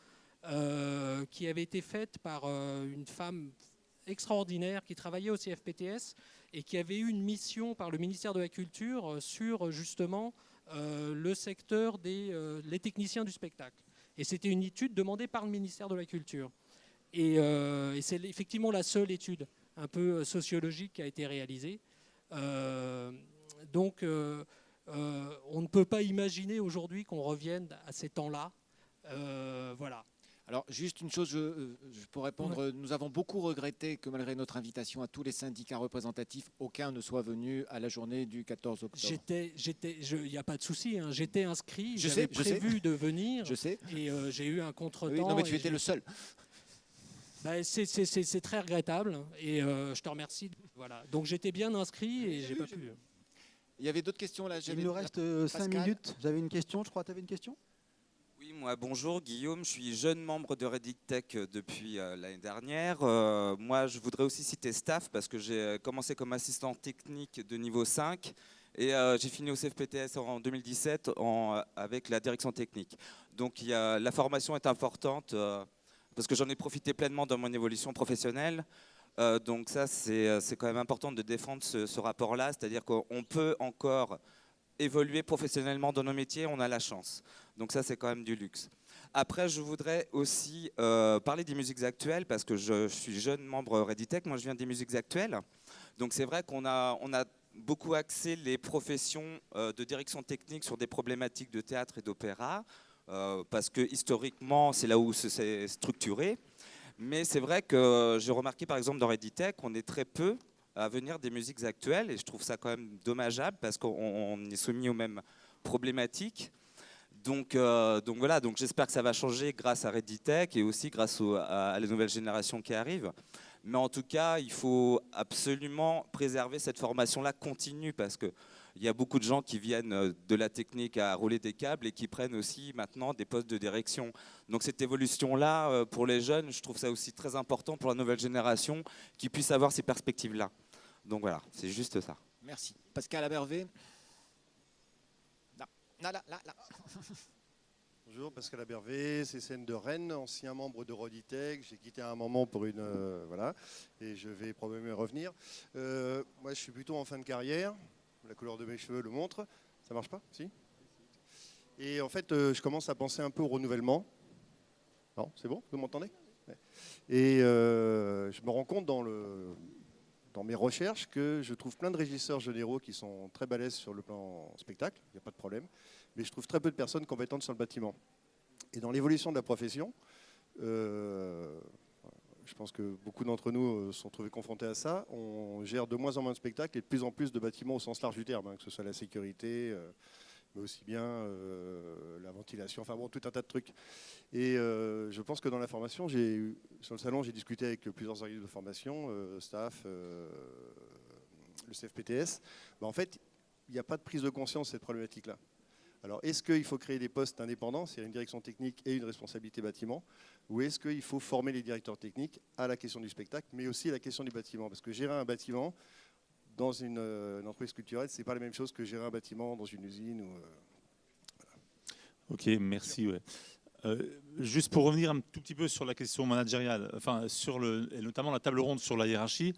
qui avait été faite par une femme extraordinaire qui travaillait au CFPTS et qui avait eu une mission par le ministère de la Culture sur justement le secteur les techniciens du spectacle. Et c'était une étude demandée par le ministère de la Culture. Et c'est effectivement la seule étude un peu sociologique qui a été réalisée. Donc on ne peut pas imaginer aujourd'hui qu'on revienne à ces temps-là. Voilà. Alors, juste une chose, pour répondre, ouais. Nous avons beaucoup regretté que malgré notre invitation à tous les syndicats représentatifs, aucun ne soit venu à la journée du 14 octobre. Il n'y a pas de souci, hein, j'étais inscrit, j'avais prévu de venir. Je sais. Et j'ai eu un contretemps. Oui, non, mais tu étais le seul. C'est très regrettable et je te remercie. Voilà. Donc j'étais bien inscrit et j'ai pas pu. Il y avait d'autres questions là. Il nous reste 5 minutes. J'avais une question, je crois que tu avais une question ? Oui, moi, bonjour Guillaume, je suis jeune membre de Reddit Tech depuis l'année dernière. Moi, je voudrais aussi citer Staff parce que j'ai commencé comme assistant technique de niveau 5 et j'ai fini au CFPTS en 2017 avec la direction technique. Donc la formation est importante parce que j'en ai profité pleinement dans mon évolution professionnelle. Donc ça, c'est quand même important de défendre ce rapport-là, c'est-à-dire qu'on peut encore évoluer professionnellement dans nos métiers, on a la chance. Donc ça, c'est quand même du luxe. Après, je voudrais aussi parler des musiques actuelles, parce que je suis jeune membre Reddit Tech, moi je viens des musiques actuelles. Donc c'est vrai qu'on a beaucoup axé les professions de direction technique sur des problématiques de théâtre et d'opéra, parce que historiquement, c'est là où c'est structuré. Mais c'est vrai que j'ai remarqué par exemple dans Reddit Tech, on est très peu à venir des musiques actuelles et je trouve ça quand même dommageable parce qu'on est soumis aux mêmes problématiques. Donc voilà, donc j'espère que ça va changer grâce à Reddit Tech et aussi grâce à la nouvelle génération qui arrive. Mais en tout cas, il faut absolument préserver cette formation-là continue parce qu'il y a beaucoup de gens qui viennent de la technique à rouler des câbles et qui prennent aussi maintenant des postes de direction. Donc cette évolution-là, pour les jeunes, je trouve ça aussi très important pour la nouvelle génération qui puisse avoir ces perspectives-là. Donc voilà, c'est juste ça. Merci. Pascal Abervé. Là. Bonjour, Pascal Abervé, CCN de Rennes, ancien membre de Roditech. J'ai quitté à un moment pour une... voilà, et je vais probablement y revenir. Moi, je suis plutôt en fin de carrière. La couleur de mes cheveux le montre. Ça marche pas? Si. Et en fait, je commence à penser un peu au renouvellement. Non, c'est bon? Vous m'entendez? Ouais. Et je me rends compte dans mes recherches que je trouve plein de régisseurs généraux qui sont très balèzes sur le plan spectacle, il n'y a pas de problème, mais je trouve très peu de personnes compétentes sur le bâtiment. Et dans l'évolution de la profession, je pense que beaucoup d'entre nous sont trouvés confrontés à ça, on gère de moins en moins de spectacles et de plus en plus de bâtiments au sens large du terme, hein, que ce soit la sécurité, mais aussi bien la ventilation, enfin bon, tout un tas de trucs. Et je pense que dans la formation, sur le salon, j'ai discuté avec plusieurs organismes de formation, staff, le CFPTS. Ben, en fait, il n'y a pas de prise de conscience de cette problématique-là. Alors, est-ce qu'il faut créer des postes indépendants, c'est-à-dire une direction technique et une responsabilité bâtiment, ou est-ce qu'il faut former les directeurs techniques à la question du spectacle, mais aussi à la question du bâtiment? Parce que gérer un bâtiment dans une entreprise culturelle, ce n'est pas la même chose que gérer un bâtiment dans une usine. Voilà. Ok, merci. Ouais. Juste pour revenir un tout petit peu sur la question managériale, enfin, et notamment la table ronde sur la hiérarchie,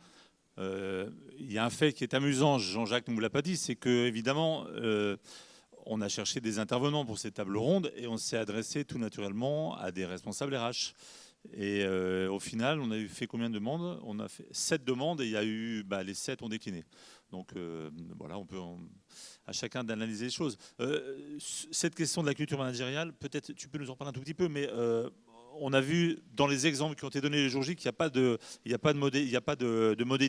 il y a un fait qui est amusant, Jean-Jacques ne vous l'a pas dit, c'est qu'évidemment, on a cherché des intervenants pour cette table ronde et on s'est adressé tout naturellement à des responsables RH. Et au final, on a fait combien de demandes? On a fait 7 demandes et il y a eu, les 7 ont décliné. Donc voilà, on peut à chacun d'analyser les choses. Cette question de la culture managériale, peut-être tu peux nous en parler un tout petit peu, mais on a vu dans les exemples qui ont été donnés les jours J qu'il n'y a pas de modèle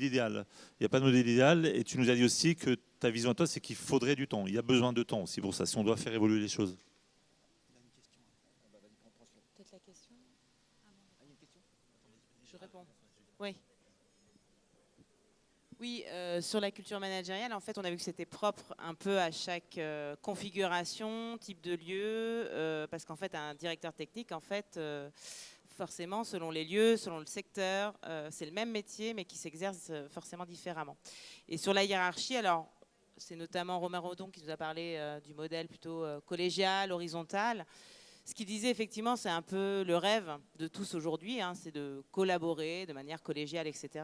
idéal. Il n'y a pas de modèle idéal et tu nous as dit aussi que ta vision à toi, c'est qu'il faudrait du temps. Il y a besoin de temps aussi pour ça, si on doit faire évoluer les choses. Peut-être la question. Je réponds. Oui. Oui, sur la culture managériale, en fait, on a vu que c'était propre un peu à chaque configuration, type de lieu, parce qu'en fait, un directeur technique, en fait, forcément, selon les lieux, selon le secteur, c'est le même métier, mais qui s'exerce forcément différemment. Et sur la hiérarchie, alors, c'est notamment Romain Rodon qui nous a parlé du modèle plutôt collégial, horizontal. Ce qu'il disait, effectivement, c'est un peu le rêve de tous aujourd'hui, hein, c'est de collaborer de manière collégiale, etc.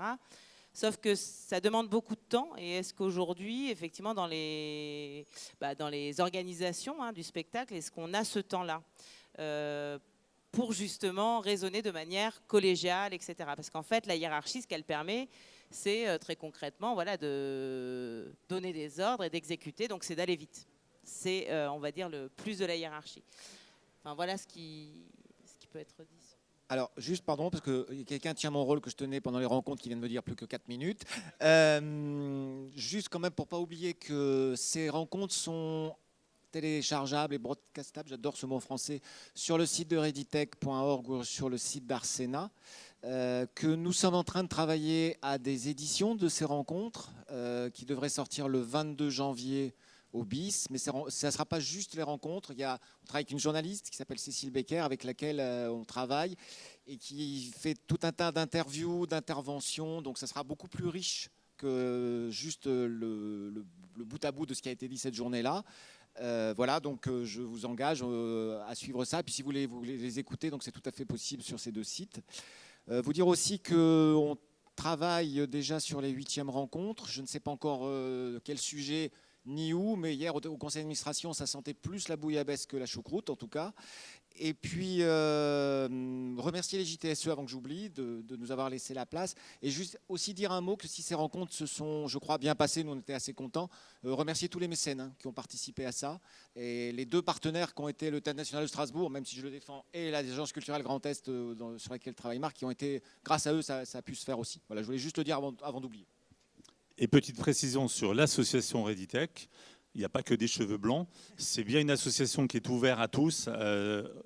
Sauf que ça demande beaucoup de temps. Et est-ce qu'aujourd'hui, effectivement, dans les organisations du spectacle, est-ce qu'on a ce temps-là pour justement raisonner de manière collégiale, etc. Parce qu'en fait, la hiérarchie, ce qu'elle permet, c'est très concrètement de donner des ordres et d'exécuter. Donc, c'est d'aller vite. C'est, on va dire, le plus de la hiérarchie. Enfin, voilà ce qui peut être dit. Alors, juste, pardon, parce que quelqu'un tient mon rôle que je tenais pendant les rencontres qui vient de me dire plus que 4 minutes. Juste quand même pour ne pas oublier que ces rencontres sont téléchargeables et broadcastables, j'adore ce mot en français, sur le site de reditech.org ou sur le site d'Arsena, que nous sommes en train de travailler à des éditions de ces rencontres qui devraient sortir le 22 janvier au BIS, mais ça ne sera pas juste les rencontres. On travaille avec une journaliste qui s'appelle Cécile Becker, avec laquelle on travaille, et qui fait tout un tas d'interviews, d'interventions, donc ça sera beaucoup plus riche que juste le bout à bout de ce qui a été dit cette journée-là. Voilà, donc je vous engage à suivre ça, et puis si vous voulez les écouter, donc c'est tout à fait possible sur ces 2 sites. Vous dire aussi qu'on travaille déjà sur les 8e rencontres, je ne sais pas encore quel sujet ni où, mais hier au conseil d'administration, ça sentait plus la bouillabaisse que la choucroute en tout cas. Et puis remercier les JTSE avant que j'oublie de nous avoir laissé la place. Et juste aussi dire un mot que si ces rencontres se sont, je crois, bien passées, nous on était assez contents, remercier tous les mécènes qui ont participé à ça. Et les 2 partenaires qui ont été le Théâtre National de Strasbourg, même si je le défends, et l'Agence culturelle Grand Est sur laquelle travaille Marc, qui ont été, grâce à eux, ça a pu se faire aussi. Voilà, je voulais juste le dire avant d'oublier. Et petite précision sur l'association Reditech, il n'y a pas que des cheveux blancs, c'est bien une association qui est ouverte à tous,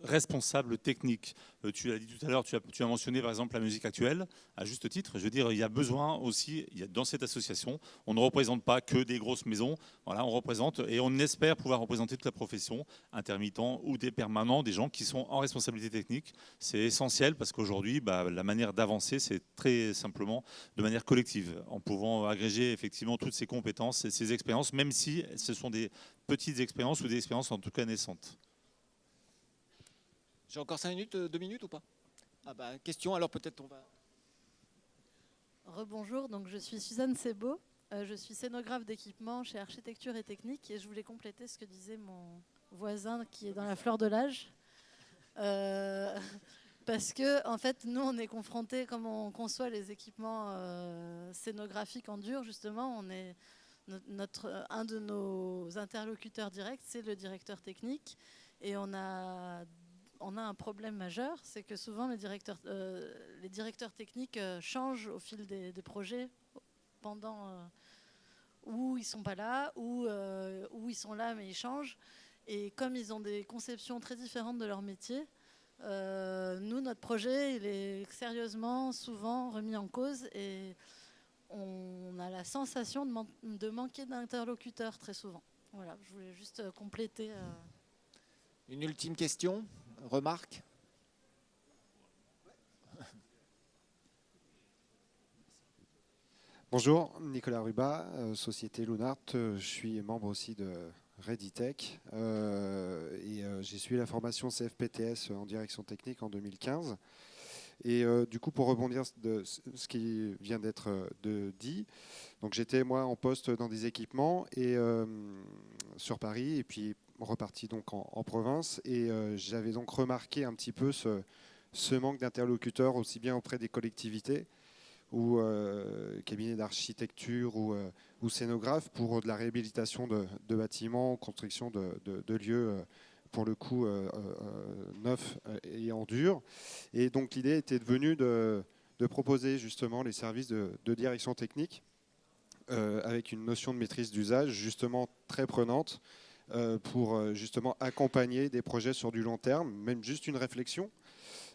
responsables techniques, Tu l'as dit tout à l'heure, tu as mentionné par exemple la musique actuelle, à juste titre. Je veux dire, il y a besoin aussi, dans cette association, on ne représente pas que des grosses maisons, voilà, on représente et on espère pouvoir représenter toute la profession, intermittents ou des permanents, des gens qui sont en responsabilité technique. C'est essentiel parce qu'aujourd'hui, la manière d'avancer, c'est très simplement de manière collective, en pouvant agréger effectivement toutes ces compétences et ces expériences, même si ce sont des petites expériences ou des expériences en tout cas naissantes. J'ai encore 5 minutes, 2 minutes ou pas? Question, alors peut-être on va... Rebonjour, donc je suis Suzanne Sebaud, je suis scénographe d'équipement chez Architecture et Technique et je voulais compléter ce que disait mon voisin qui est dans la fleur de l'âge. Parce que en fait, nous on est confrontés, comme on conçoit les équipements scénographiques en dur, justement, on est un de nos interlocuteurs directs, c'est le directeur technique et on a un problème majeur, c'est que souvent les directeurs techniques changent au fil des projets pendant où ils sont pas là, où ils sont là mais ils changent. Et comme ils ont des conceptions très différentes de leur métier, nous, notre projet, il est sérieusement souvent remis en cause et on a la sensation de manquer d'interlocuteurs très souvent. Voilà, je voulais juste compléter. Une ultime question, remarque? Bonjour, Nicolas Rubat, société Lunart. Je suis membre aussi de Reditech et j'ai suivi la formation CFPTS en direction technique en 2015. Et du coup, pour rebondir de ce qui vient d'être dit, donc j'étais moi en poste dans des équipements et sur Paris et puis reparti donc en province et j'avais donc remarqué un petit peu ce manque d'interlocuteurs aussi bien auprès des collectivités ou cabinets d'architecture ou scénographes pour de la réhabilitation de bâtiments, construction de lieux pour le coup neufs et en dur. Et donc l'idée était devenue de proposer justement les services de direction technique avec une notion de maîtrise d'usage justement très prenante pour justement accompagner des projets sur du long terme, même juste une réflexion.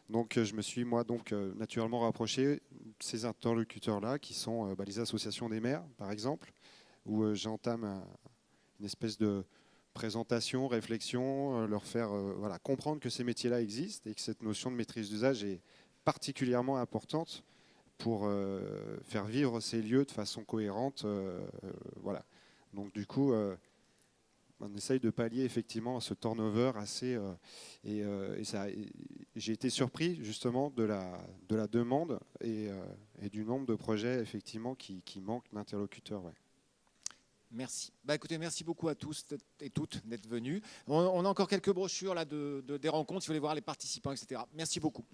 Donc je me suis moi donc naturellement rapproché de ces interlocuteurs-là qui sont les associations des maires par exemple, où j'entame une espèce de présentation, réflexion, leur faire comprendre que ces métiers-là existent et que cette notion de maîtrise d'usage est particulièrement importante pour faire vivre ces lieux de façon cohérente. Voilà. Donc du coup, on essaye de pallier effectivement à ce turnover assez... j'ai été surpris justement de la demande et du nombre de projets effectivement qui manquent d'interlocuteurs. Ouais. Merci. Écoutez, merci beaucoup à tous et toutes d'être venus. On a encore quelques brochures là des rencontres si vous voulez voir les participants, etc. Merci beaucoup.